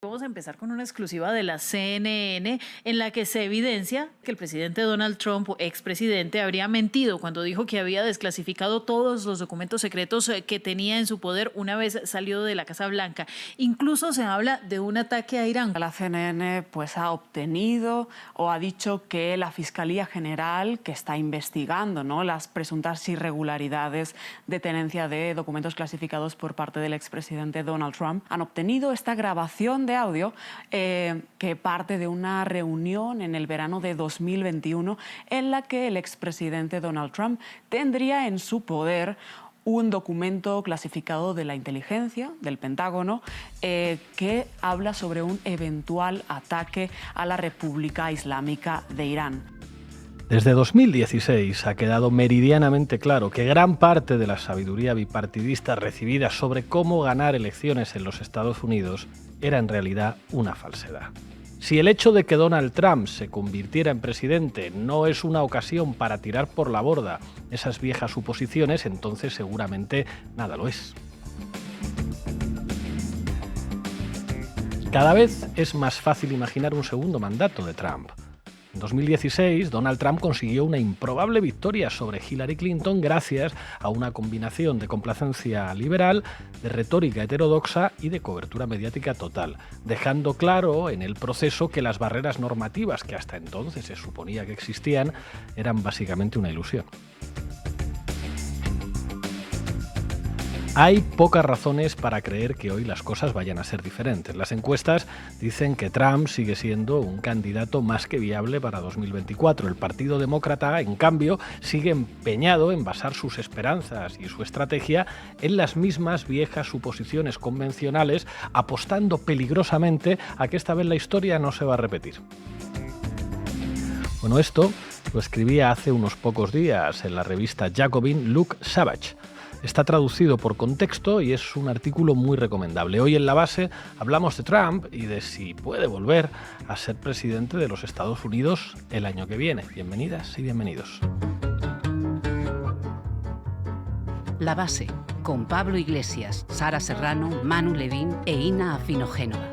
Vamos a empezar con una exclusiva de la CNN en la que se evidencia que el presidente Donald Trump, expresidente, habría mentido cuando dijo que había desclasificado todos los documentos secretos que tenía en su poder una vez salió de la Casa Blanca. Incluso se habla de un ataque a Irán. La CNN ha obtenido o ha dicho que la Fiscalía General, que está investigando, ¿no?, las presuntas irregularidades de tenencia de documentos clasificados por parte del expresidente Donald Trump, han obtenido esta grabación de audio que parte de una reunión en el verano de 2021 en la que el expresidente Donald Trump tendría en su poder un documento clasificado de la inteligencia, del Pentágono, que habla sobre un eventual ataque a la República Islámica de Irán. Desde 2016 ha quedado meridianamente claro que gran parte de la sabiduría bipartidista recibida sobre cómo ganar elecciones en los Estados Unidos era en realidad una falsedad. Si el hecho de que Donald Trump se convirtiera en presidente no es una ocasión para tirar por la borda esas viejas suposiciones, entonces seguramente nada lo es. Cada vez es más fácil imaginar un segundo mandato de Trump. En 2016, Donald Trump consiguió una improbable victoria sobre Hillary Clinton gracias a una combinación de complacencia liberal, de retórica heterodoxa y de cobertura mediática total, dejando claro en el proceso que las barreras normativas que hasta entonces se suponía que existían eran básicamente una ilusión. Hay pocas razones para creer que hoy las cosas vayan a ser diferentes. Las encuestas dicen que Trump sigue siendo un candidato más que viable para 2024. El Partido Demócrata, en cambio, sigue empeñado en basar sus esperanzas y su estrategia en las mismas viejas suposiciones convencionales, apostando peligrosamente a que esta vez la historia no se va a repetir. Bueno, esto lo escribía hace unos pocos días en la revista Jacobin Luke Savage. Está traducido por Contexto y es un artículo muy recomendable. Hoy en La Base hablamos de Trump y de si puede volver a ser presidente de los Estados Unidos el año que viene. Bienvenidas y bienvenidos. La Base, con Pablo Iglesias, Sara Serrano, Manu Levín e Ina Afinogénova.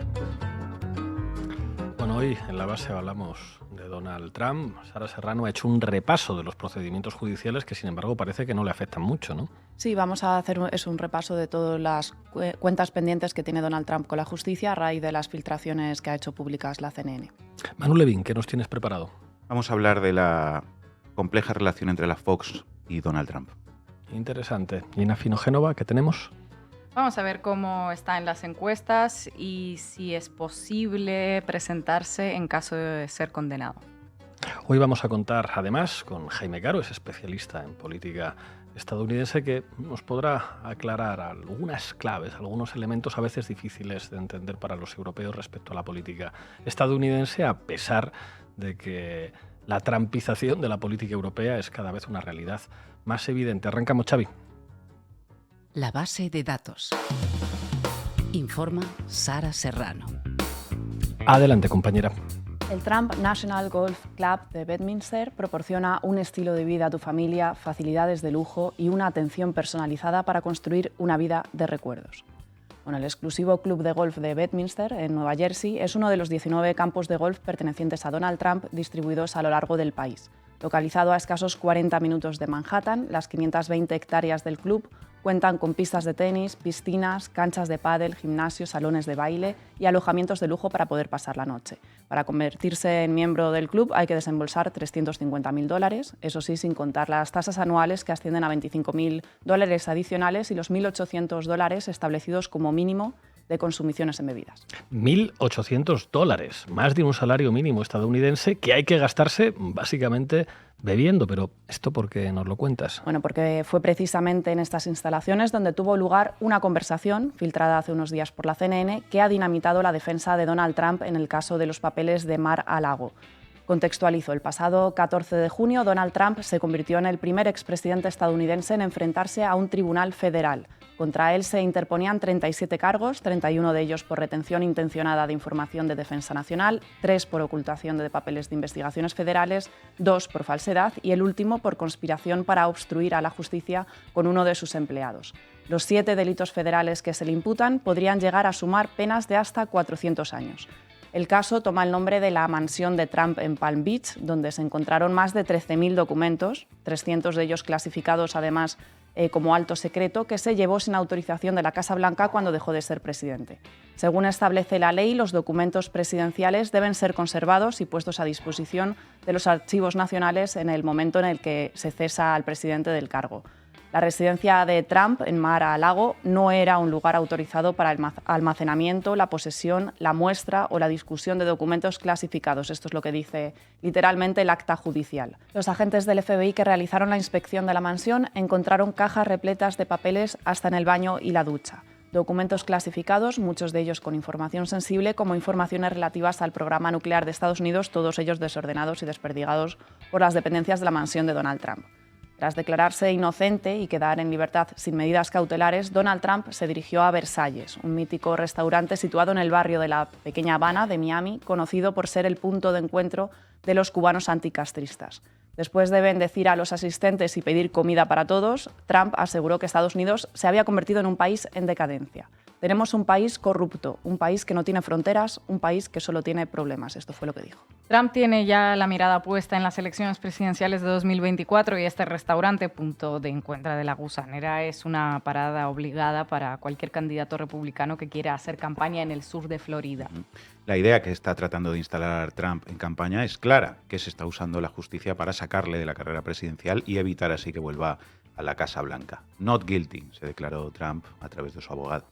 Bueno, hoy en La Base hablamos de Donald Trump. Sara Serrano ha hecho un repaso de los procedimientos judiciales que, sin embargo, parece que no le afectan mucho, ¿no? Sí, vamos a hacer un repaso de todas las cuentas pendientes que tiene Donald Trump con la justicia a raíz de las filtraciones que ha hecho públicas la CNN. Manu Levín, ¿qué nos tienes preparado? Vamos a hablar de la compleja relación entre la Fox y Donald Trump. Interesante. ¿Y en Afinogénova qué tenemos? Vamos a ver cómo está en las encuestas y si es posible presentarse en caso de ser condenado. Hoy vamos a contar además con Jaime Caro, es especialista en política estadounidense, que nos podrá aclarar algunas claves, algunos elementos a veces difíciles de entender para los europeos respecto a la política estadounidense, a pesar de que la trampización de la política europea es cada vez una realidad más evidente. Arrancamos, Xavi. La Base de datos. Informa Sara Serrano. Adelante, compañera. El Trump National Golf Club de Bedminster proporciona un estilo de vida a tu familia, facilidades de lujo y una atención personalizada para construir una vida de recuerdos. Bueno, el exclusivo club de golf de Bedminster, en Nueva Jersey, es uno de los 19 campos de golf pertenecientes a Donald Trump distribuidos a lo largo del país. Localizado a escasos 40 minutos de Manhattan, las 520 hectáreas del club cuentan con pistas de tenis, piscinas, canchas de pádel, gimnasios, salones de baile y alojamientos de lujo para poder pasar la noche. Para convertirse en miembro del club hay que desembolsar $350.000, eso sí, sin contar las tasas anuales que ascienden a $25.000 adicionales y los $1.800 establecidos como mínimo de consumiciones en bebidas. $1.800, más de un salario mínimo estadounidense que hay que gastarse básicamente bebiendo. Pero ¿esto por qué nos lo cuentas? Bueno, porque fue precisamente en estas instalaciones donde tuvo lugar una conversación filtrada hace unos días por la CNN que ha dinamitado la defensa de Donald Trump en el caso de los papeles de Mar-a-Lago. Contextualizo, el pasado 14 de junio Donald Trump se convirtió en el primer expresidente estadounidense en enfrentarse a un tribunal federal. Contra él se interponían 37 cargos, 31 de ellos por retención intencionada de información de defensa nacional, 3 por ocultación de papeles de investigaciones federales, 2 por falsedad y el último por conspiración para obstruir a la justicia con uno de sus empleados. Los 7 delitos federales que se le imputan podrían llegar a sumar penas de hasta 400 años. El caso toma el nombre de la mansión de Trump en Palm Beach, donde se encontraron más de 13.000 documentos, 300 de ellos clasificados además como alto secreto, que se llevó sin autorización de la Casa Blanca cuando dejó de ser presidente. Según establece la ley, los documentos presidenciales deben ser conservados y puestos a disposición de los archivos nacionales en el momento en el que se cesa al presidente del cargo. La residencia de Trump en Mar-a-Lago no era un lugar autorizado para el almacenamiento, la posesión, la muestra o la discusión de documentos clasificados. Esto es lo que dice literalmente el acta judicial. Los agentes del FBI que realizaron la inspección de la mansión encontraron cajas repletas de papeles hasta en el baño y la ducha. Documentos clasificados, muchos de ellos con información sensible, como informaciones relativas al programa nuclear de Estados Unidos, todos ellos desordenados y desperdigados por las dependencias de la mansión de Donald Trump. Tras declararse inocente y quedar en libertad sin medidas cautelares, Donald Trump se dirigió a Versalles, un mítico restaurante situado en el barrio de la pequeña Habana de Miami, conocido por ser el punto de encuentro de los cubanos anticastristas. Después de bendecir a los asistentes y pedir comida para todos, Trump aseguró que Estados Unidos se había convertido en un país en decadencia. Tenemos un país corrupto, un país que no tiene fronteras, un país que solo tiene problemas. Esto fue lo que dijo. Trump tiene ya la mirada puesta en las elecciones presidenciales de 2024 y este restaurante, punto de encuentro de la Gusanera, es una parada obligada para cualquier candidato republicano que quiera hacer campaña en el sur de Florida. La idea que está tratando de instalar Trump en campaña es clara, que se está usando la justicia para sacarle de la carrera presidencial y evitar así que vuelva a la Casa Blanca. Not guilty, se declaró Trump a través de su abogado.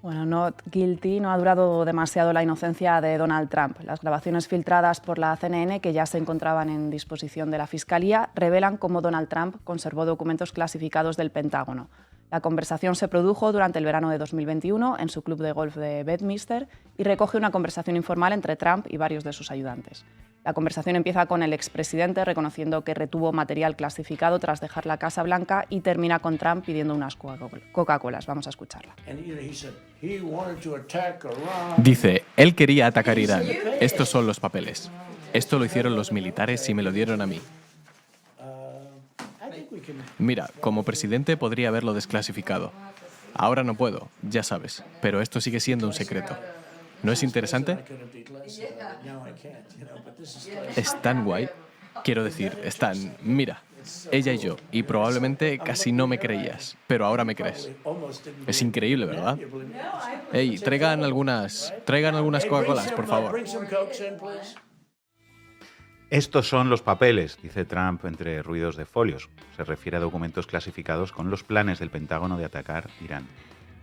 Bueno, not guilty, no ha durado demasiado la inocencia de Donald Trump. Las grabaciones filtradas por la CNN, que ya se encontraban en disposición de la Fiscalía, revelan cómo Donald Trump conservó documentos clasificados del Pentágono. La conversación se produjo durante el verano de 2021 en su club de golf de Bedminster y recoge una conversación informal entre Trump y varios de sus ayudantes. La conversación empieza con el expresidente reconociendo que retuvo material clasificado tras dejar la Casa Blanca y termina con Trump pidiendo unas Coca-Colas. Vamos a escucharla. Dice, él quería atacar Irán. Estos son los papeles. Esto lo hicieron los militares y me lo dieron a mí. Mira, como presidente podría haberlo desclasificado. Ahora no puedo, ya sabes, pero esto sigue siendo un secreto. ¿No es interesante? Es tan guay. Quiero decir, es tan... Mira, ella y yo, y probablemente casi no me creías, pero ahora me crees. Es increíble, ¿verdad? Hey, traigan algunas Coca-Colas, por favor. Estos son los papeles, dice Trump entre ruidos de folios. Se refiere a documentos clasificados con los planes del Pentágono de atacar Irán.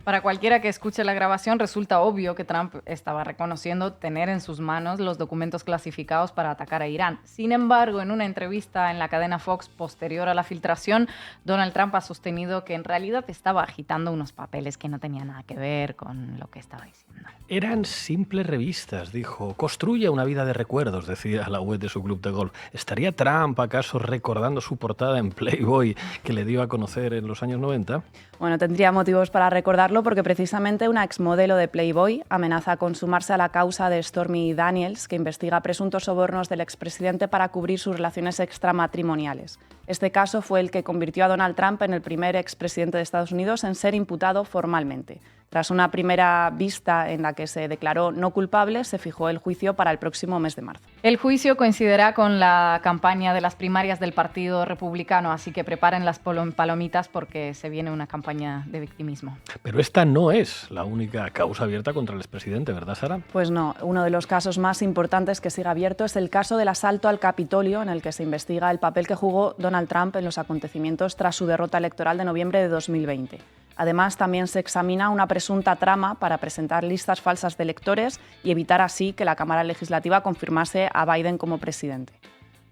Para cualquiera que escuche la grabación, resulta obvio que Trump estaba reconociendo tener en sus manos los documentos clasificados para atacar a Irán. Sin embargo, en una entrevista en la cadena Fox posterior a la filtración, Donald Trump ha sostenido que en realidad estaba agitando unos papeles que no tenían nada que ver con lo que estaba diciendo. Eran simples revistas, dijo. Construye una vida de recuerdos, decía la web de su club de golf. ¿Estaría Trump acaso recordando su portada en Playboy que le dio a conocer en los años 90? Bueno, tendría motivos para recordarlo porque precisamente una exmodelo de Playboy amenaza con sumarse a la causa de Stormy Daniels, que investiga presuntos sobornos del expresidente para cubrir sus relaciones extramatrimoniales. Este caso fue el que convirtió a Donald Trump en el primer expresidente de Estados Unidos en ser imputado formalmente. Tras una primera vista en la que se declaró no culpable, se fijó el juicio para el próximo mes de marzo. El juicio coincidirá con la campaña de las primarias del Partido Republicano, así que preparen las palomitas porque se viene una campaña de victimismo. Pero esta no es la única causa abierta contra el expresidente, ¿verdad, Sara? Pues no. Uno de los casos más importantes que sigue abierto es el caso del asalto al Capitolio, en el que se investiga el papel que jugó Donald Trump en los acontecimientos tras su derrota electoral de noviembre de 2020. Además, también se examina una presunta trama para presentar listas falsas de electores y evitar así que la Cámara Legislativa confirmase a Biden como presidente.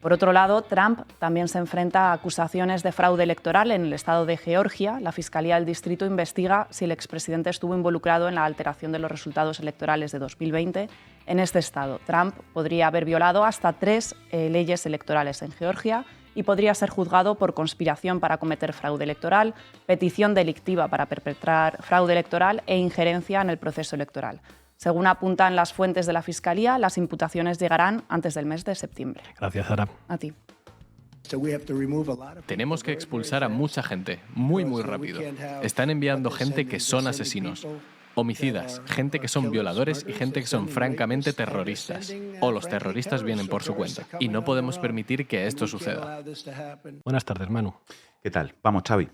Por otro lado, Trump también se enfrenta a acusaciones de fraude electoral en el estado de Georgia. La Fiscalía del Distrito investiga si el expresidente estuvo involucrado en la alteración de los resultados electorales de 2020 en este estado. Trump podría haber violado hasta 3 leyes electorales en Georgia y podría ser juzgado por conspiración para cometer fraude electoral, petición delictiva para perpetrar fraude electoral e injerencia en el proceso electoral. Según apuntan las fuentes de la Fiscalía, las imputaciones llegarán antes del mes de septiembre. Gracias, Sara. A ti. Tenemos que expulsar a mucha gente, muy rápido. Están enviando gente que son asesinos, homicidas, gente que son violadores y gente que son francamente terroristas. O los terroristas vienen por su cuenta. Y no podemos permitir que esto suceda. Buenas tardes, Manu. ¿Qué tal? Vamos, Xavi.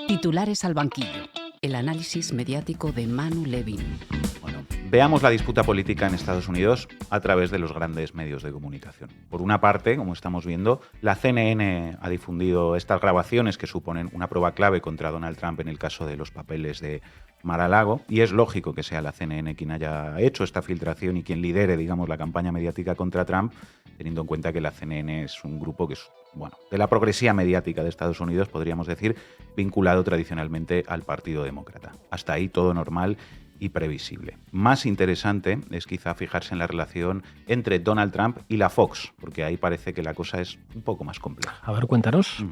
Titulares al banquillo. El análisis mediático de Manu Levin. Bueno, veamos la disputa política en Estados Unidos a través de los grandes medios de comunicación. Por una parte, como estamos viendo, la CNN ha difundido estas grabaciones que suponen una prueba clave contra Donald Trump en el caso de los papeles de Mar-a-Lago, y es lógico que sea la CNN quien haya hecho esta filtración y quien lidere, digamos, la campaña mediática contra Trump, teniendo en cuenta que la CNN es un grupo que es, bueno, de la progresía mediática de Estados Unidos, podríamos decir, vinculado tradicionalmente al Partido Demócrata. Hasta ahí todo normal y previsible. Más interesante es quizá fijarse en la relación entre Donald Trump y la Fox, porque ahí parece que la cosa es un poco más compleja. A ver, cuéntanos.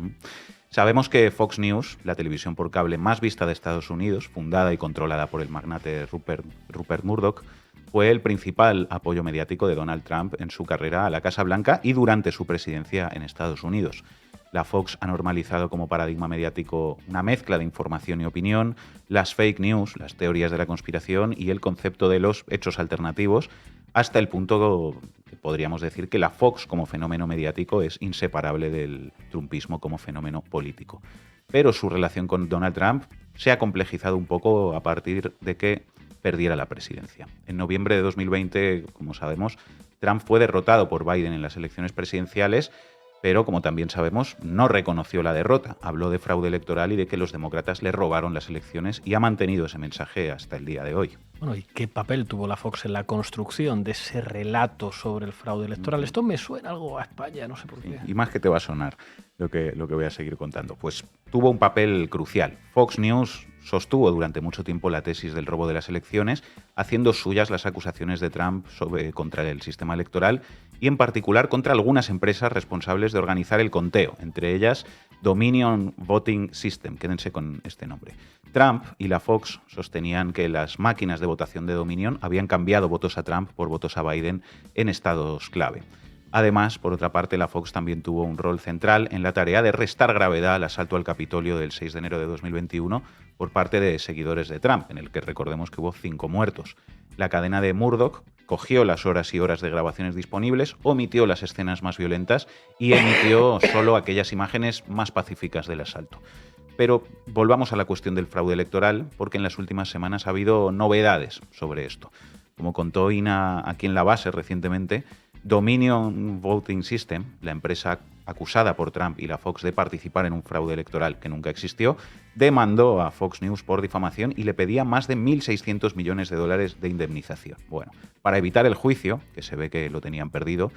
Sabemos que Fox News, la televisión por cable más vista de Estados Unidos, fundada y controlada por el magnate Rupert Murdoch, fue el principal apoyo mediático de Donald Trump en su carrera a la Casa Blanca y durante su presidencia en Estados Unidos. La Fox ha normalizado como paradigma mediático una mezcla de información y opinión, las fake news, las teorías de la conspiración y el concepto de los hechos alternativos, hasta el punto que podríamos decir que la Fox como fenómeno mediático es inseparable del trumpismo como fenómeno político. Pero su relación con Donald Trump se ha complejizado un poco a partir de que perdiera la presidencia. En noviembre de 2020, como sabemos, Trump fue derrotado por Biden en las elecciones presidenciales, pero, como también sabemos, no reconoció la derrota. Habló de fraude electoral y de que los demócratas le robaron las elecciones y ha mantenido ese mensaje hasta el día de hoy. Bueno, ¿y qué papel tuvo la Fox en la construcción de ese relato sobre el fraude electoral? Esto me suena algo a España, no sé por qué. Y más que te va a sonar lo que voy a seguir contando. Pues tuvo un papel crucial. Fox News sostuvo durante mucho tiempo la tesis del robo de las elecciones, haciendo suyas las acusaciones de Trump contra el sistema electoral y en particular contra algunas empresas responsables de organizar el conteo, entre ellas Dominion Voting System, quédense con este nombre. Trump y la Fox sostenían que las máquinas de votación de Dominion habían cambiado votos a Trump por votos a Biden en estados clave. Además, por otra parte, la Fox también tuvo un rol central en la tarea de restar gravedad al asalto al Capitolio del 6 de enero de 2021 por parte de seguidores de Trump, en el que recordemos que hubo 5 muertos. La cadena de Murdoch cogió las horas y horas de grabaciones disponibles, omitió las escenas más violentas y emitió solo aquellas imágenes más pacíficas del asalto. Pero volvamos a la cuestión del fraude electoral, porque en las últimas semanas ha habido novedades sobre esto. Como contó Ina aquí en La Base recientemente, Dominion Voting System, la empresa acusada por Trump y la Fox de participar en un fraude electoral que nunca existió, demandó a Fox News por difamación y le pedía más de 1.600 millones de dólares de indemnización. Bueno, para evitar el juicio, que se ve que lo tenían perdido,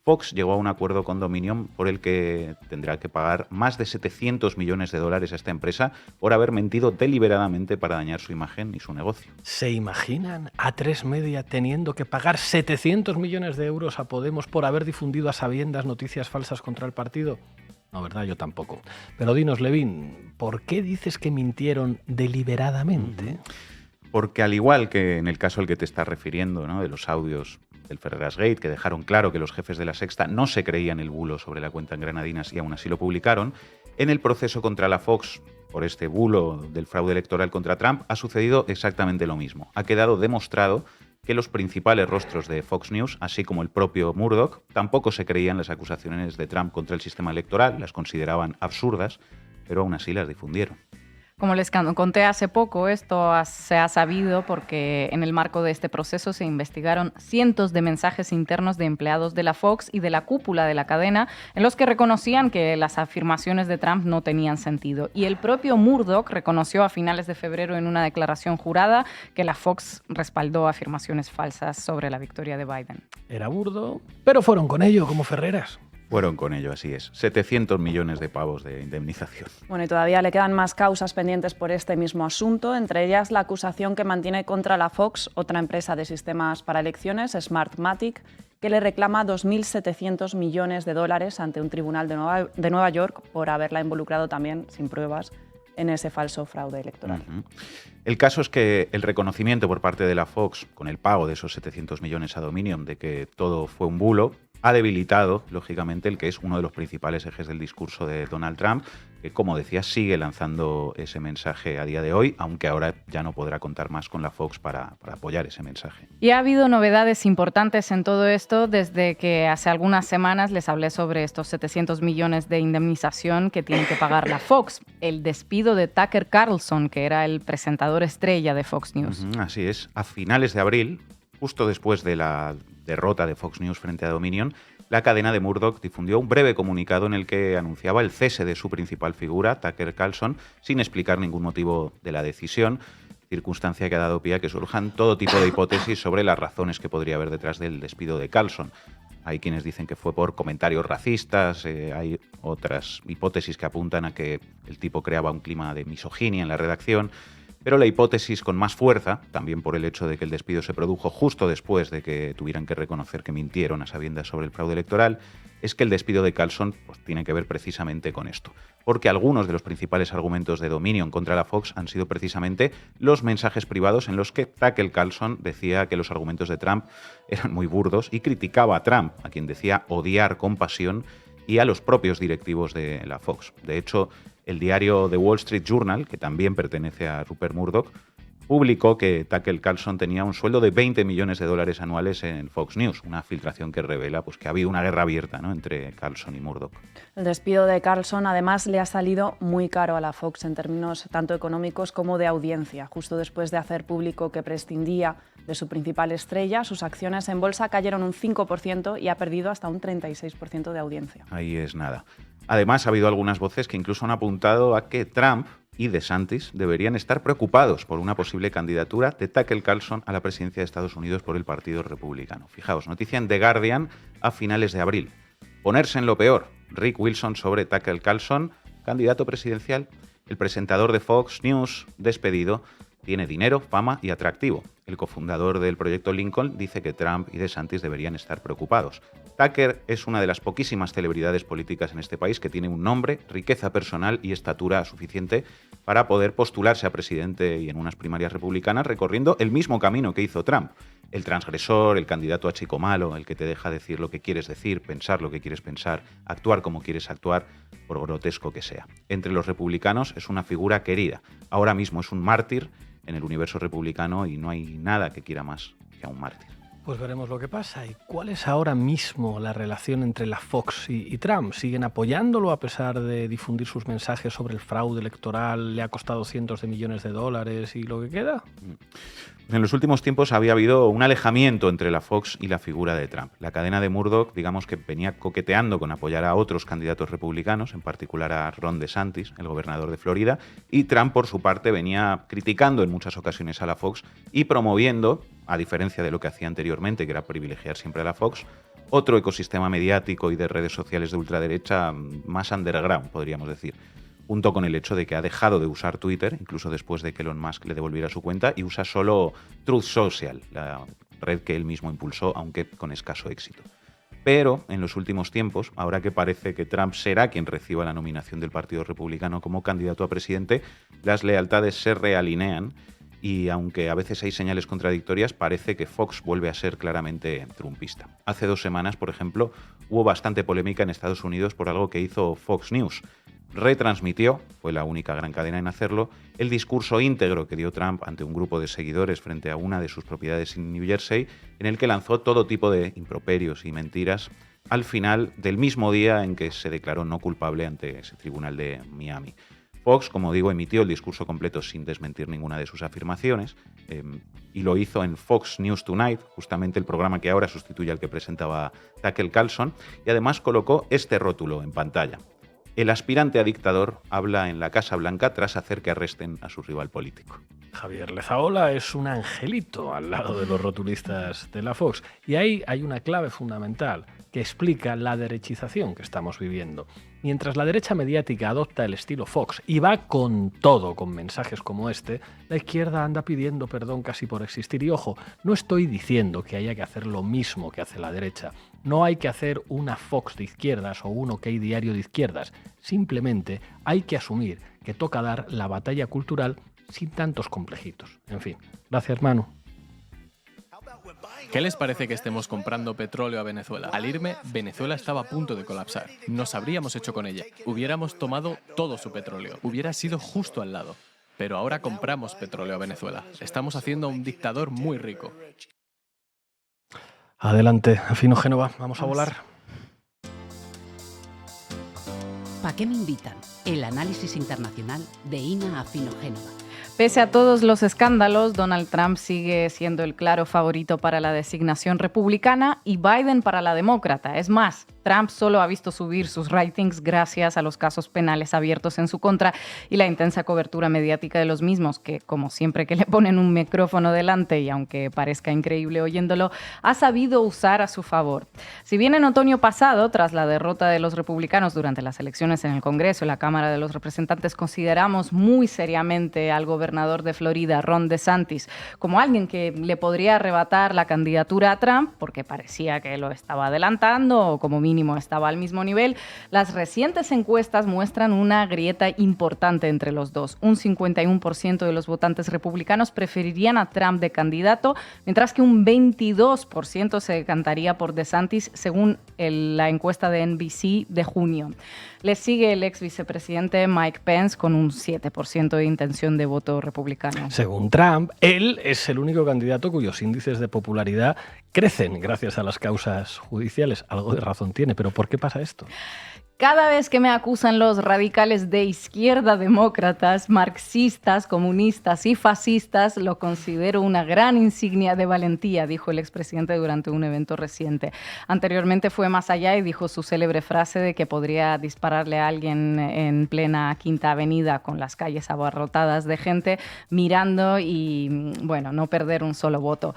Fox llegó a un acuerdo con Dominion por el que tendrá que pagar más de 700 millones de dólares a esta empresa por haber mentido deliberadamente para dañar su imagen y su negocio. ¿Se imaginan a A3 Media teniendo que pagar 700 millones de euros a Podemos por haber difundido a sabiendas noticias falsas contra el partido? No, ¿verdad? Yo tampoco. Pero dinos, Levin, ¿por qué dices que mintieron deliberadamente? Porque al igual que en el caso al que te estás refiriendo, ¿no?, de los audios del Ferreras Gate, que dejaron claro que los jefes de La Sexta no se creían el bulo sobre la cuenta en Granadinas y aún así lo publicaron, en el proceso contra la Fox por este bulo del fraude electoral contra Trump ha sucedido exactamente lo mismo. Ha quedado demostrado que los principales rostros de Fox News, así como el propio Murdoch, tampoco se creían las acusaciones de Trump contra el sistema electoral, las consideraban absurdas, pero aún así las difundieron. Como les conté hace poco, esto se ha sabido porque en el marco de este proceso se investigaron cientos de mensajes internos de empleados de la Fox y de la cúpula de la cadena en los que reconocían que las afirmaciones de Trump no tenían sentido. Y el propio Murdoch reconoció a finales de febrero en una declaración jurada que la Fox respaldó afirmaciones falsas sobre la victoria de Biden. Era burdo, pero fueron con ello como Ferreras. Fueron con ello, así es. 700 millones de pavos de indemnización. Bueno, y todavía le quedan más causas pendientes por este mismo asunto, entre ellas la acusación que mantiene contra la Fox, otra empresa de sistemas para elecciones, Smartmatic, que le reclama 2.700 millones de dólares ante un tribunal de Nueva York por haberla involucrado también, sin pruebas, en ese falso fraude electoral. El caso es que el reconocimiento por parte de la Fox, con el pago de esos 700 millones a Dominion, de que todo fue un bulo, ha debilitado, lógicamente, el que es uno de los principales ejes del discurso de Donald Trump, que, como decía, sigue lanzando ese mensaje a día de hoy, aunque ahora ya no podrá contar más con la Fox para apoyar ese mensaje. Y ha habido novedades importantes en todo esto desde que hace algunas semanas les hablé sobre estos 700 millones de indemnización que tiene que pagar la Fox. El despido de Tucker Carlson, que era el presentador estrella de Fox News. Así es. A finales de abril, justo después de la derrota de Fox News frente a Dominion, la cadena de Murdoch difundió un breve comunicado en el que anunciaba el cese de su principal figura, Tucker Carlson, sin explicar ningún motivo de la decisión, circunstancia que ha dado pie a que surjan todo tipo de hipótesis sobre las razones que podría haber detrás del despido de Carlson. Hay quienes dicen que fue por comentarios racistas, hay otras hipótesis que apuntan a que el tipo creaba un clima de misoginia en la redacción. Pero la hipótesis con más fuerza, también por el hecho de que el despido se produjo justo después de que tuvieran que reconocer que mintieron a sabiendas sobre el fraude electoral, es que el despido de Carlson tiene que ver precisamente con esto. Porque algunos de los principales argumentos de Dominion contra la Fox han sido precisamente los mensajes privados en los que Tucker Carlson decía que los argumentos de Trump eran muy burdos y criticaba a Trump, a quien decía odiar con pasión, y a los propios directivos de la Fox. De hecho, el diario The Wall Street Journal, que también pertenece a Rupert Murdoch, publicó que Tucker Carlson tenía un sueldo de 20 millones de dólares anuales en Fox News, una filtración que revela que ha habido una guerra abierta, ¿no?, entre Carlson y Murdoch. El despido de Carlson además le ha salido muy caro a la Fox en términos tanto económicos como de audiencia. Justo después de hacer público que prescindía de su principal estrella, sus acciones en bolsa cayeron un 5% y ha perdido hasta un 36% de audiencia. Ahí es nada. Además, ha habido algunas voces que incluso han apuntado a que Trump y DeSantis deberían estar preocupados por una posible candidatura de Tucker Carlson a la presidencia de Estados Unidos por el Partido Republicano. Fijaos, noticia en The Guardian a finales de abril. Ponerse en lo peor. Rick Wilson sobre Tucker Carlson, candidato presidencial. El presentador de Fox News, despedido, tiene dinero, fama y atractivo. El cofundador del proyecto Lincoln dice que Trump y DeSantis deberían estar preocupados. Tucker es una de las poquísimas celebridades políticas en este país que tiene un nombre, riqueza personal y estatura suficiente para poder postularse a presidente y en unas primarias republicanas recorriendo el mismo camino que hizo Trump. El transgresor, el candidato a chico malo, el que te deja decir lo que quieres decir, pensar lo que quieres pensar, actuar como quieres actuar, por grotesco que sea. Entre los republicanos es una figura querida. Ahora mismo es un mártir en el universo republicano y no hay nada que quiera más que a un mártir. Pues veremos lo que pasa. ¿Y cuál es ahora mismo la relación entre la Fox y Trump? ¿Siguen apoyándolo a pesar de difundir sus mensajes sobre el fraude electoral? ¿Le ha costado cientos de millones de dólares y lo que queda? En los últimos tiempos había habido un alejamiento entre la Fox y la figura de Trump. La cadena de Murdoch, digamos que venía coqueteando con apoyar a otros candidatos republicanos, en particular a Ron DeSantis, el gobernador de Florida, y Trump, por su parte, venía criticando en muchas ocasiones a la Fox y promoviendo, a diferencia de lo que hacía anteriormente, que era privilegiar siempre a la Fox, otro ecosistema mediático y de redes sociales de ultraderecha más underground, podríamos decir, junto con el hecho de que ha dejado de usar Twitter, incluso después de que Elon Musk le devolviera su cuenta, y usa solo Truth Social, la red que él mismo impulsó, aunque con escaso éxito. Pero en los últimos tiempos, ahora que parece que Trump será quien reciba la nominación del Partido Republicano como candidato a presidente, las lealtades se realinean y aunque a veces hay señales contradictorias, parece que Fox vuelve a ser claramente trumpista. Hace 2 semanas, por ejemplo, hubo bastante polémica en Estados Unidos por algo que hizo Fox News. Retransmitió, fue la única gran cadena en hacerlo, el discurso íntegro que dio Trump ante un grupo de seguidores frente a una de sus propiedades en New Jersey, en el que lanzó todo tipo de improperios y mentiras al final del mismo día en que se declaró no culpable ante ese tribunal de Miami. Fox, como digo, emitió el discurso completo sin desmentir ninguna de sus afirmaciones y lo hizo en Fox News Tonight, justamente el programa que ahora sustituye al que presentaba Tucker Carlson, y además colocó este rótulo en pantalla. El aspirante a dictador habla en la Casa Blanca tras hacer que arresten a su rival político. Javier Lezaola es un angelito al lado de los rotulistas de la Fox. Y ahí hay una clave fundamental que explica la derechización que estamos viviendo. Mientras la derecha mediática adopta el estilo Fox y va con todo con mensajes como este, la izquierda anda pidiendo perdón casi por existir. Y ojo, no estoy diciendo que haya que hacer lo mismo que hace la derecha. No hay que hacer una Fox de izquierdas o un OK Diario de izquierdas. Simplemente hay que asumir que toca dar la batalla cultural sin tantos complejitos. En fin, gracias Manu. ¿Qué les parece que estemos comprando petróleo a Venezuela? Al irme, Venezuela estaba a punto de colapsar. Nos habríamos hecho con ella. Hubiéramos tomado todo su petróleo. Hubiera sido justo al lado. Pero ahora compramos petróleo a Venezuela. Estamos haciendo a un dictador muy rico. Adelante, Afino Génova, vamos a volar. ¿Para qué me invitan? El análisis internacional de Ina Afino Génova. Pese a todos los escándalos, Donald Trump sigue siendo el claro favorito para la designación republicana y Biden para la demócrata. Es más, Trump solo ha visto subir sus ratings gracias a los casos penales abiertos en su contra y la intensa cobertura mediática de los mismos, que, como siempre que le ponen un micrófono delante y aunque parezca increíble oyéndolo, ha sabido usar a su favor. Si bien en otoño pasado, tras la derrota de los republicanos durante las elecciones en el Congreso y la Cámara de los Representantes, consideramos muy seriamente al gobernador de Florida, Ron DeSantis, como alguien que le podría arrebatar la candidatura a Trump, porque parecía que lo estaba adelantando o como mínimo estaba al mismo nivel, las recientes encuestas muestran una grieta importante entre los dos. Un 51% de los votantes republicanos preferirían a Trump de candidato, mientras que un 22% se decantaría por DeSantis, según la encuesta de NBC de junio. Le sigue el ex vicepresidente Mike Pence con un 7% de intención de voto republicano. Según Trump, él es el único candidato cuyos índices de popularidad crecen gracias a las causas judiciales. Algo de razón tiene, pero ¿por qué pasa esto? Cada vez que me acusan los radicales de izquierda, demócratas, marxistas, comunistas y fascistas, lo considero una gran insignia de valentía, dijo el expresidente durante un evento reciente. Anteriormente fue más allá y dijo su célebre frase de que podría dispararle a alguien en plena Quinta Avenida con las calles abarrotadas de gente mirando y, bueno, no perder un solo voto.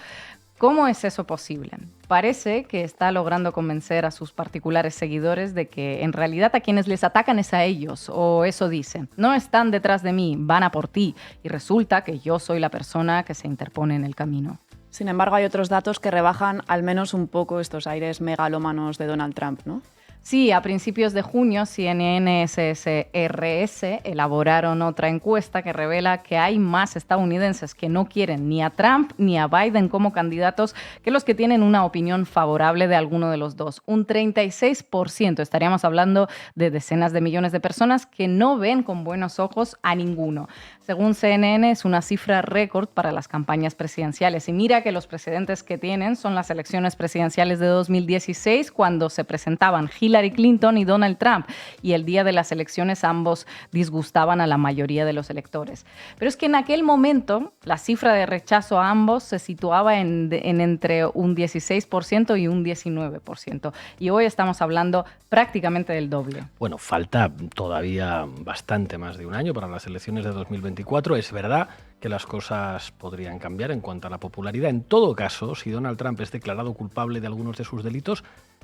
¿Cómo es eso posible? Parece que está logrando convencer a sus particulares seguidores de que en realidad a quienes les atacan es a ellos, o eso dicen. No están detrás de mí, van a por ti, y resulta que yo soy la persona que se interpone en el camino. Sin embargo, hay otros datos que rebajan al menos un poco estos aires megalómanos de Donald Trump, ¿no? Sí, a principios de junio, CNN SSRS elaboraron otra encuesta que revela que hay más estadounidenses que no quieren ni a Trump ni a Biden como candidatos que los que tienen una opinión favorable de alguno de los dos. Un 36%, estaríamos hablando de decenas de millones de personas que no ven con buenos ojos a ninguno. Según CNN, es una cifra récord para las campañas presidenciales. Y mira que los precedentes que tienen son las elecciones presidenciales de 2016, cuando se presentaban Hillary Clinton y Donald Trump, y el día de las elecciones ambos disgustaban a la mayoría de los electores. Pero es que en aquel momento la cifra de rechazo a ambos se situaba en entre un 16% y un 19%. Y hoy estamos hablando prácticamente del doble. Bueno, falta todavía bastante más de un año para las elecciones de 2024. Es verdad que las cosas podrían cambiar en cuanto a la popularidad. En todo caso, si Donald Trump es declarado culpable de algunos de sus delitos,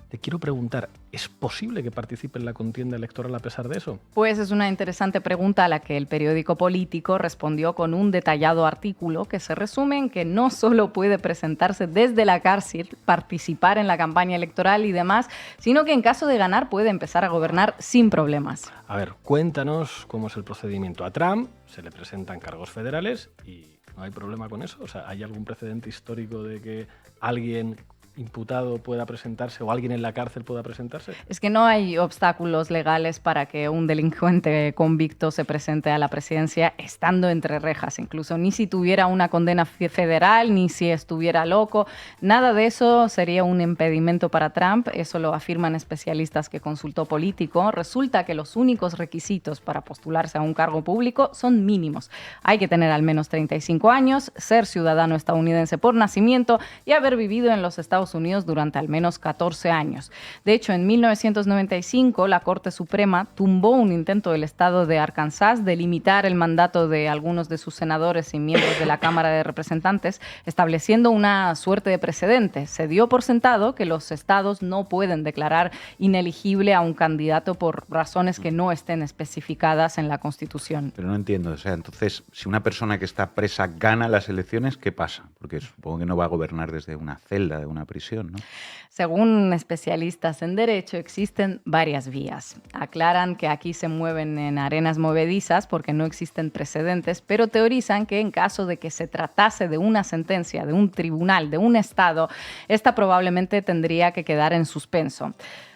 te quiero preguntar, ¿es posible que participe en la contienda electoral a pesar de eso? Pues es una interesante pregunta a la que el periódico Político respondió con un detallado artículo que se resume en que no solo puede presentarse desde la cárcel, participar en la campaña electoral y demás, sino que en caso de ganar puede empezar a gobernar sin problemas. A ver, cuéntanos cómo es el procedimiento. A Trump se le presentan cargos federales y no hay problema con eso. O sea, ¿hay algún precedente histórico de que alguien imputado pueda presentarse o alguien en la cárcel pueda presentarse? Es que no hay obstáculos legales para que un delincuente convicto se presente a la presidencia estando entre rejas, incluso ni si tuviera una condena federal, ni si estuviera loco. Nada de eso sería un impedimento para Trump, eso lo afirman especialistas que consultó Político. Resulta que los únicos requisitos para postularse a un cargo público son mínimos. Hay que tener al menos 35 años, ser ciudadano estadounidense por nacimiento y haber vivido en los Estados Unidos durante al menos 14 años. De hecho, en 1995, la Corte Suprema tumbó un intento del estado de Arkansas de limitar el mandato de algunos de sus senadores y miembros de la Cámara de Representantes, estableciendo una suerte de precedente. Se dio por sentado que los estados no pueden declarar inelegible a un candidato por razones que no estén especificadas en la Constitución. Pero no entiendo, o sea, entonces, si una persona que está presa gana las elecciones, ¿qué pasa? Porque supongo que no va a gobernar desde una celda de una prisión, ¿no? Según especialistas en derecho, existen varias vías. Aclaran que aquí se mueven en arenas movedizas porque no existen precedentes, pero teorizan que en caso de que se tratase de una sentencia de un tribunal, de un estado, esta probablemente tendría que quedar en suspenso.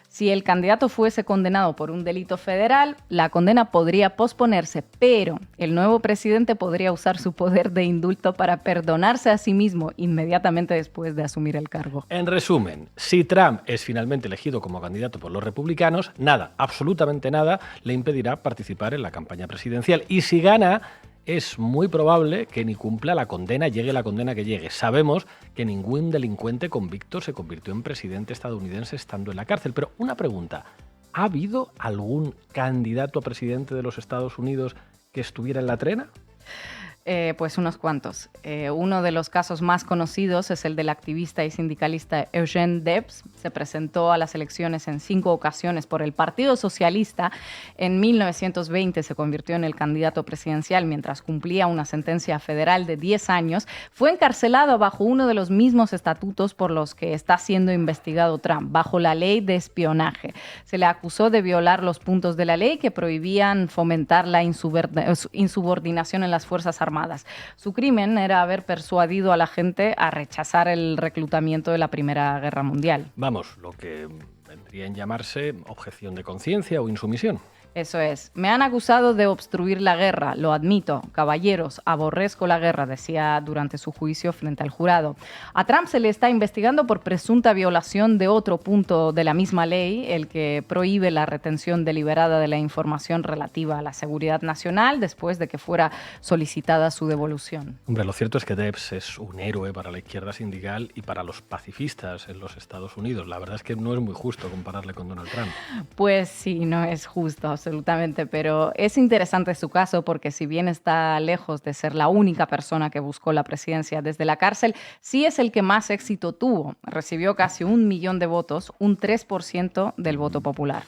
Si el candidato fuese condenado por un delito federal, la condena podría posponerse, pero el nuevo presidente podría usar su poder de indulto para perdonarse a sí mismo inmediatamente después de asumir el cargo. En resumen, si Trump es finalmente elegido como candidato por los republicanos, nada, absolutamente nada, le impedirá participar en la campaña presidencial. Y si gana, es muy probable que ni cumpla la condena, llegue la condena que llegue. Sabemos que ningún delincuente convicto se convirtió en presidente estadounidense estando en la cárcel. Pero una pregunta, ¿ha habido algún candidato a presidente de los Estados Unidos que estuviera en la trena? Pues unos cuantos. Uno de los casos más conocidos es el del activista y sindicalista Eugene Debs. Se presentó a las elecciones en 5 ocasiones por el Partido Socialista. En 1920 se convirtió en el candidato presidencial mientras cumplía una sentencia federal de 10 años. Fue encarcelado bajo uno de los mismos estatutos por los que está siendo investigado Trump, bajo la ley de espionaje. Se le acusó de violar los puntos de la ley que prohibían fomentar la insubordinación en las Fuerzas Armadas. Su crimen era haber persuadido a la gente a rechazar el reclutamiento de la Primera Guerra Mundial. Vamos, lo que vendría en llamarse objeción de conciencia o insumisión. Eso es. Me han acusado de obstruir la guerra, lo admito. Caballeros, aborrezco la guerra, decía durante su juicio frente al jurado. A Trump se le está investigando por presunta violación de otro punto de la misma ley, el que prohíbe la retención deliberada de la información relativa a la seguridad nacional después de que fuera solicitada su devolución. Hombre, lo cierto es que Debs es un héroe para la izquierda sindical y para los pacifistas en los Estados Unidos. La verdad es que no es muy justo compararle con Donald Trump. Pues sí, no es justo. Absolutamente, pero es interesante su caso porque si bien está lejos de ser la única persona que buscó la presidencia desde la cárcel, sí es el que más éxito tuvo. Recibió casi 1 millón de votos, un 3% del voto popular.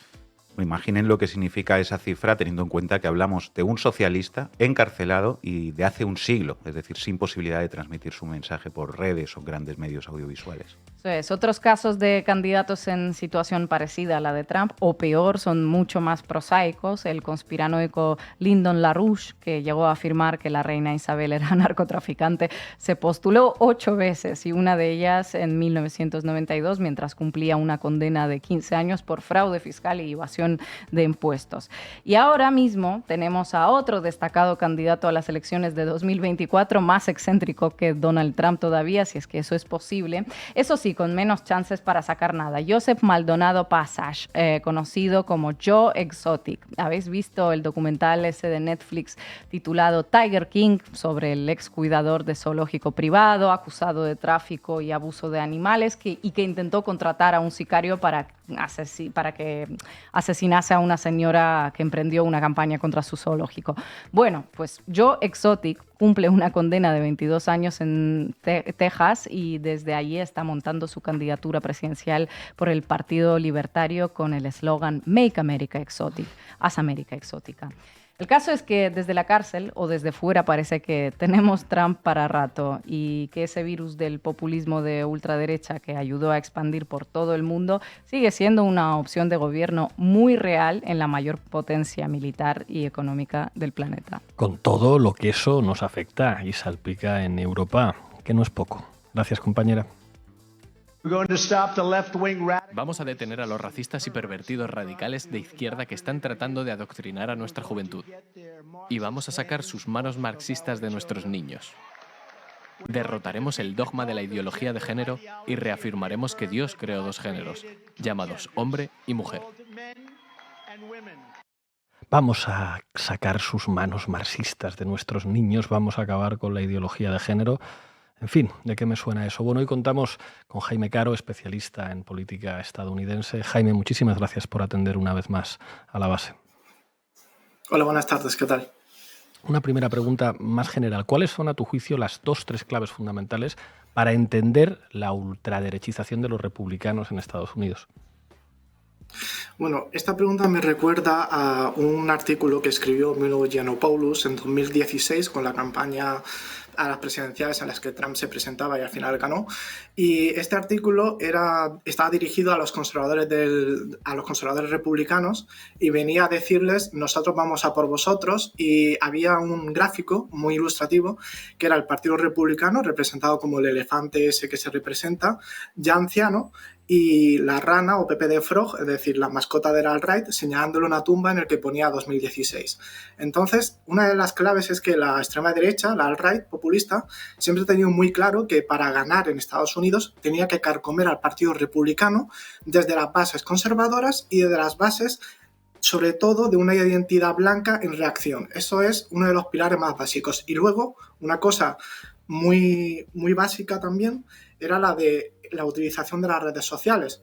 Imaginen lo que significa esa cifra teniendo en cuenta que hablamos de un socialista encarcelado y de hace un siglo, es decir, sin posibilidad de transmitir su mensaje por redes o grandes medios audiovisuales. Eso es. Otros casos de candidatos en situación parecida a la de Trump, o peor, son mucho más prosaicos. El conspiranoico Lyndon LaRouche, que llegó a afirmar que la reina Isabel era narcotraficante, se postuló 8 veces y una de ellas en 1992 mientras cumplía una condena de 15 años por fraude fiscal y evasión de impuestos. Y ahora mismo tenemos a otro destacado candidato a las elecciones de 2024, más excéntrico que Donald Trump todavía, si es que eso es posible. Eso sí, con menos chances para sacar nada. Joseph Maldonado Passage, conocido como Joe Exotic. ¿Habéis visto el documental ese de Netflix titulado Tiger King sobre el ex cuidador de zoológico privado, acusado de tráfico y abuso de animales y que intentó contratar a un sicario para que asesinase a una señora que emprendió una campaña contra su zoológico? Bueno, pues Joe Exotic cumple una condena de 22 años en Texas y desde allí está montando su candidatura presidencial por el Partido Libertario con el eslogan Make America Exotic, haz América exótica. El caso es que desde la cárcel o desde fuera parece que tenemos Trump para rato y que ese virus del populismo de ultraderecha que ayudó a expandir por todo el mundo sigue siendo una opción de gobierno muy real en la mayor potencia militar y económica del planeta. Con todo lo que eso nos afecta y salpica en Europa, que no es poco. Gracias, compañera. Vamos a detener a los racistas y pervertidos radicales de izquierda que están tratando de adoctrinar a nuestra juventud. Y vamos a sacar sus manos marxistas de nuestros niños. Derrotaremos el dogma de la ideología de género y reafirmaremos que Dios creó dos géneros, llamados hombre y mujer. Vamos a sacar sus manos marxistas de nuestros niños, vamos a acabar con la ideología de género. En fin, ¿de qué me suena eso? Bueno, hoy contamos con Jaime Caro, especialista en política estadounidense. Jaime, muchísimas gracias por atender una vez más a La Base. Hola, buenas tardes, ¿qué tal? Una primera pregunta más general. ¿Cuáles son, a tu juicio, las 2-3 claves fundamentales para entender la ultraderechización de los republicanos en Estados Unidos? Bueno, esta pregunta me recuerda a un artículo que escribió Milo Yiannopoulos en 2016 con la campaña a las presidenciales en las que Trump se presentaba y al final ganó. Y este artículo estaba dirigido a los conservadores republicanos y venía a decirles: nosotros vamos a por vosotros. Y había un gráfico muy ilustrativo que era el Partido Republicano, representado como el elefante ese que se representa, ya anciano, y la rana o Pepe the Frog, es decir, la mascota del alt-right, señalándole una tumba en el que ponía 2016. Entonces, una de las claves es que la extrema derecha, la alt-right populista, siempre ha tenido muy claro que para ganar en Estados Unidos tenía que carcomer al Partido Republicano desde las bases conservadoras y desde las bases, sobre todo, de una identidad blanca en reacción. Eso es uno de los pilares más básicos. Y luego, una cosa muy, muy básica también era la de la utilización de las redes sociales.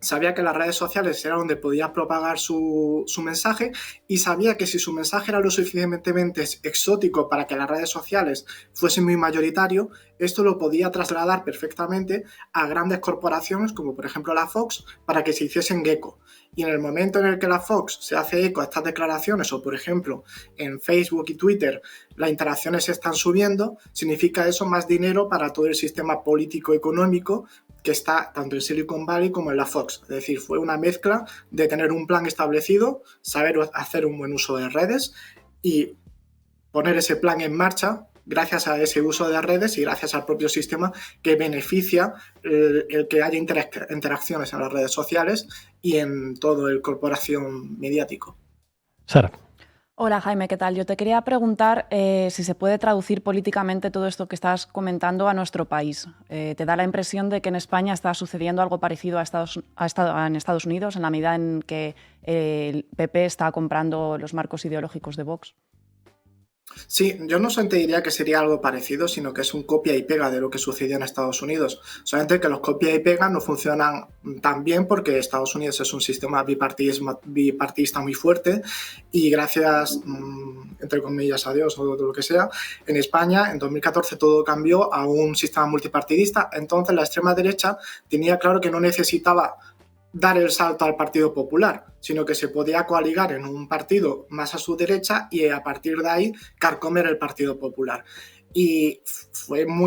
Sabía que las redes sociales era donde podía propagar su mensaje, y sabía que si su mensaje era lo suficientemente exótico para que las redes sociales fuesen muy mayoritario, esto lo podía trasladar perfectamente a grandes corporaciones como por ejemplo la Fox para que se hiciesen eco. Y en el momento en el que la Fox se hace eco a estas declaraciones, o por ejemplo en Facebook y Twitter las interacciones están subiendo, significa eso más dinero para todo el sistema político-económico que está tanto en Silicon Valley como en la Fox. Es decir, fue una mezcla de tener un plan establecido, saber hacer un buen uso de redes y poner ese plan en marcha gracias a ese uso de redes y gracias al propio sistema que beneficia el que haya interacciones en las redes sociales y en todo el corporación mediático. Sara. Hola Jaime, ¿qué tal? Yo te quería preguntar si se puede traducir políticamente todo esto que estás comentando a nuestro país. ¿Te da la impresión de que en España está sucediendo algo parecido en Estados Unidos, en la medida en que el PP está comprando los marcos ideológicos de Vox? Sí, yo no te diría que sería algo parecido, sino que es un copia y pega de lo que sucedió en Estados Unidos. Solamente que los copia y pega no funcionan tan bien porque Estados Unidos es un sistema bipartidista muy fuerte y gracias, entre comillas, a Dios o lo que sea, en España en 2014 todo cambió a un sistema multipartidista. Entonces la extrema derecha tenía claro que no necesitaba dar el salto al Partido Popular, sino que se podía coaligar en un partido más a su derecha y a partir de ahí carcomer el Partido Popular. Y fue un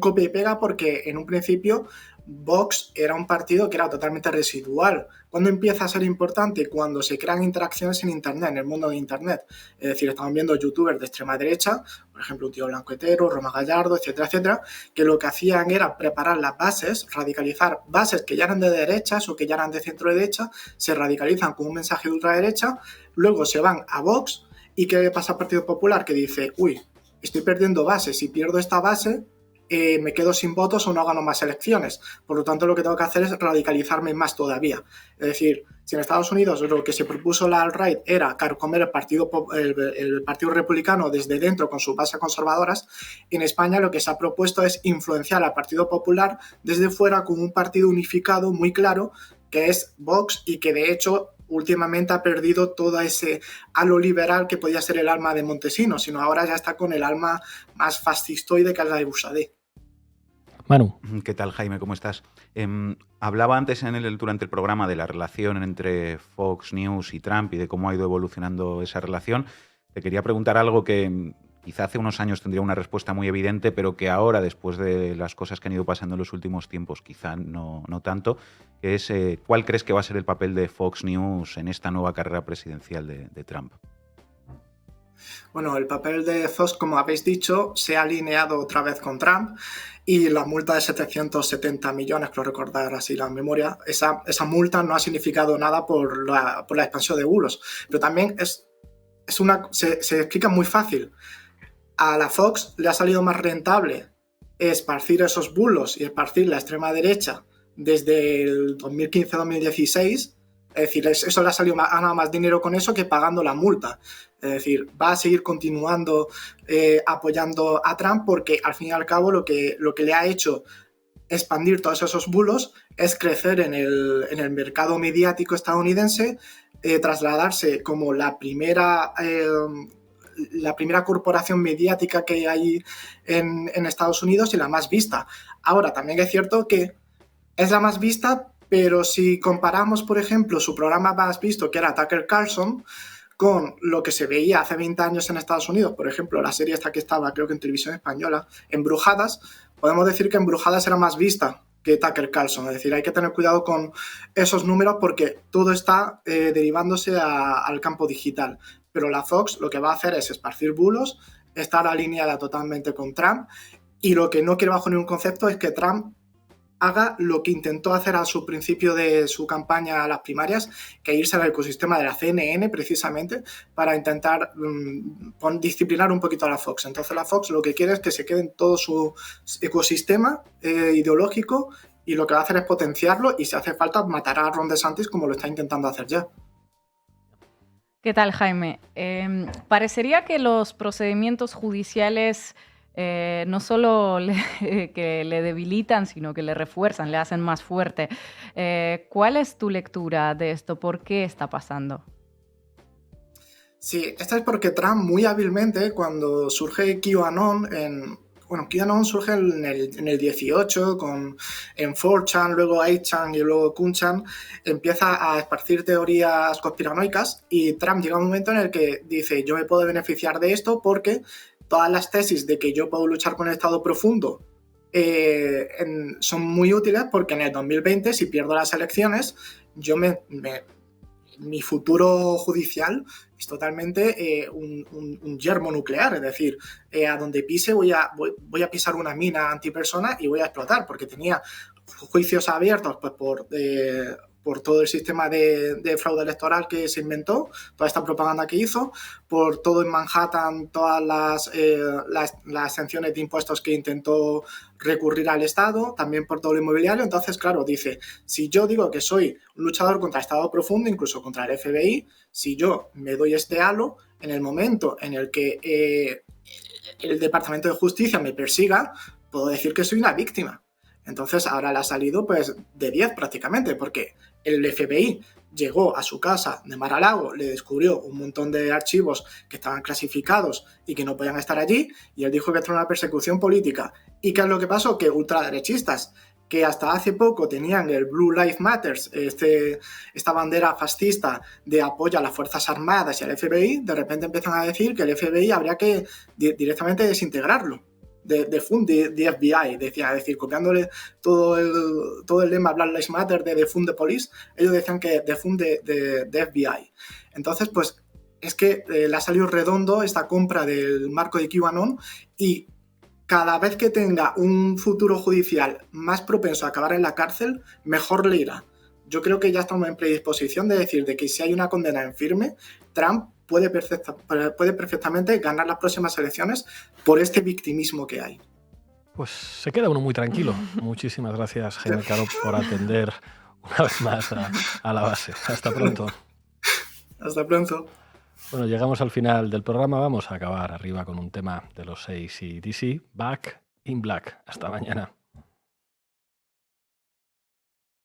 copia y pega porque en un principio Vox era un partido que era totalmente residual. ¿Cuándo empieza a ser importante? Cuando se crean interacciones en Internet, en el mundo de Internet. Es decir, estamos viendo youtubers de extrema derecha, por ejemplo, un tío Blanco Hetero, Roma Gallardo, etcétera, etcétera, que lo que hacían era preparar las bases, radicalizar bases que ya eran de derechas o que ya eran de centro derecha, se radicalizan con un mensaje de ultraderecha, luego se van a Vox. ¿Y qué pasa al Partido Popular? Que dice, uy, estoy perdiendo bases, si pierdo esta base me quedo sin votos o no gano más elecciones. Por lo tanto, lo que tengo que hacer es radicalizarme más todavía. Es decir, si en Estados Unidos lo que se propuso la alt-right era carcomer el Partido Republicano desde dentro con sus bases conservadoras, en España lo que se ha propuesto es influenciar al Partido Popular desde fuera con un partido unificado muy claro, que es Vox, y que de hecho últimamente ha perdido todo ese halo liberal que podía ser el alma de Montesinos, sino ahora ya está con el alma más fascistoide que es la de Busadé. Manu. ¿Qué tal, Jaime? ¿Cómo estás? Hablaba antes durante el programa de la relación entre Fox News y Trump y de cómo ha ido evolucionando esa relación. Te quería preguntar algo que quizá hace unos años tendría una respuesta muy evidente, pero que ahora, después de las cosas que han ido pasando en los últimos tiempos, quizá no tanto, que es ¿cuál crees que va a ser el papel de Fox News en esta nueva carrera presidencial de Trump? Bueno, el papel de Fox, como habéis dicho, se ha alineado otra vez con Trump y la multa de 770 millones, creo recordar así la memoria, esa multa no ha significado nada por la expansión de bulos, pero también se explica muy fácil. A la Fox le ha salido más rentable esparcir esos bulos y esparcir la extrema derecha desde el 2015-2016, es decir, eso le ha salido ganado más dinero con eso que pagando la multa. Es decir, va a seguir continuando apoyando a Trump porque al fin y al cabo lo que le ha hecho expandir todos esos bulos es crecer en el mercado mediático estadounidense, trasladarse como la primera corporación mediática que hay en Estados Unidos y la más vista. Ahora, también es cierto que es la más vista, pero si comparamos, por ejemplo, su programa más visto, que era Tucker Carlson, con lo que se veía hace 20 años en Estados Unidos, por ejemplo, la serie esta que estaba, creo que en televisión española, Embrujadas, podemos decir que Embrujadas era más vista que Tucker Carlson. Es decir, hay que tener cuidado con esos números porque todo está derivándose al campo digital. Pero la Fox lo que va a hacer es esparcir bulos, estar alineada totalmente con Trump, y lo que no quiere bajo ningún concepto es que Trump haga lo que intentó hacer a su principio de su campaña a las primarias, que irse al ecosistema de la CNN precisamente para intentar disciplinar un poquito a la Fox. Entonces la Fox lo que quiere es que se quede en todo su ecosistema ideológico, y lo que va a hacer es potenciarlo, y si hace falta matar a Ron DeSantis como lo está intentando hacer ya. ¿Qué tal, Jaime? Parecería que los procedimientos judiciales no solo que le debilitan, sino que le refuerzan, le hacen más fuerte. ¿Cuál es tu lectura de esto? ¿Por qué está pasando? Sí, esto es porque Trump muy hábilmente, cuando surge QAnon, QAnon surge en el 18 en 4chan, luego 8chan y luego Kunchan, empieza a esparcir teorías conspiranoicas, y Trump llega a un momento en el que dice: yo me puedo beneficiar de esto porque todas las tesis de que yo puedo luchar con el Estado profundo son muy útiles, porque en el 2020, si pierdo las elecciones, mi futuro judicial es totalmente un yermo nuclear. Es decir, a donde pise voy a pisar una mina antipersona y voy a explotar, porque tenía juicios abiertos pues por todo el sistema de fraude electoral que se inventó, toda esta propaganda que hizo, por todo en Manhattan, todas las exenciones de impuestos que intentó recurrir al Estado, también por todo lo inmobiliario. Entonces, claro, dice: si yo digo que soy un luchador contra el Estado profundo, incluso contra el FBI, si yo me doy este halo, en el momento en el que el Departamento de Justicia me persiga, puedo decir que soy una víctima. Entonces ahora le ha salido pues de 10 prácticamente, porque el FBI llegó a su casa de Mar-a-Lago, le descubrió un montón de archivos que estaban clasificados y que no podían estar allí, y él dijo que esto era una persecución política. ¿Y qué es lo que pasó? Que ultraderechistas, que hasta hace poco tenían el Blue Lives Matter, esta bandera fascista de apoyo a las Fuerzas Armadas y al FBI, de repente empiezan a decir que el FBI habría que directamente desintegrarlo. Defund the FBI, decía, es decir, copiándole todo el lema Black Lives Matter de Defund the Police, ellos decían que defund the FBI. Entonces, pues, es que le ha salido redondo esta compra del marco de QAnon, y cada vez que tenga un futuro judicial más propenso a acabar en la cárcel, mejor le irá. Yo creo que ya estamos en predisposición de decir de que si hay una condena en firme, Trump puede perfectamente ganar las próximas elecciones por este victimismo que hay. Pues se queda uno muy tranquilo. Muchísimas gracias, Jaime Caro, por atender una vez más a la base. Hasta pronto. Hasta pronto. Bueno, llegamos al final del programa. Vamos a acabar arriba con un tema de los 6 y DC, Back in Black. Hasta mañana.